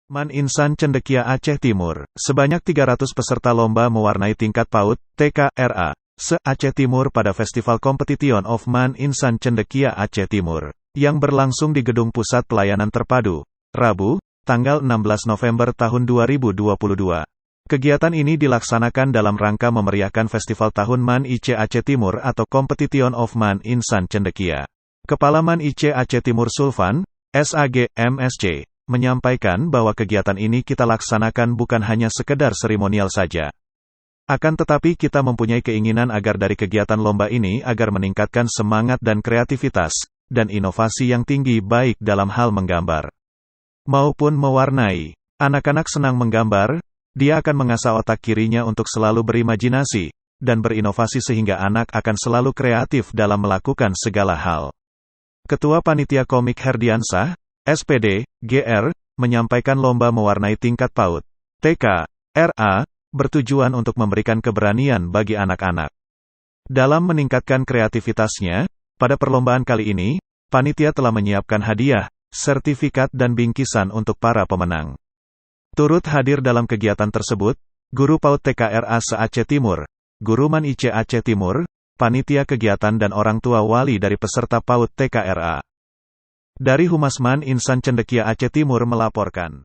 Man Insan Cendekia Aceh Timur, sebanyak 300 peserta lomba mewarnai tingkat PAUD, TK, RA, se-Aceh Timur pada Festival Competition of Man Insan Cendekia Aceh Timur, yang berlangsung di Gedung Pusat Pelayanan Terpadu, Rabu, tanggal 16 November tahun 2022. Kegiatan ini dilaksanakan dalam rangka memeriahkan Festival Tahun Man IC Aceh Timur atau Competition of Man Insan Cendekia. Kepala Man IC Aceh Timur Sulfan, SAG, MSC, menyampaikan bahwa kegiatan ini kita laksanakan bukan hanya sekedar seremonial saja. Akan tetapi kita mempunyai keinginan agar dari kegiatan lomba ini agar meningkatkan semangat dan kreativitas, dan inovasi yang tinggi baik dalam hal menggambar maupun mewarnai. Anak-anak senang menggambar, dia akan mengasah otak kirinya untuk selalu berimajinasi, dan berinovasi sehingga anak akan selalu kreatif dalam melakukan segala hal. Ketua Panitia Komik Herdiansah, SPD, GR, menyampaikan lomba mewarnai tingkat PAUD, TK, RA, bertujuan untuk memberikan keberanian bagi anak-anak. Dalam meningkatkan kreativitasnya, pada perlombaan kali ini, panitia telah menyiapkan hadiah, sertifikat dan bingkisan untuk para pemenang. Turut hadir dalam kegiatan tersebut, Guru PAUD TK RA se-Aceh Timur, Guru Man IC Aceh Timur, panitia kegiatan dan orang tua wali dari peserta PAUD TK RA. Dari Humas Man Insan Cendekia Aceh Timur melaporkan.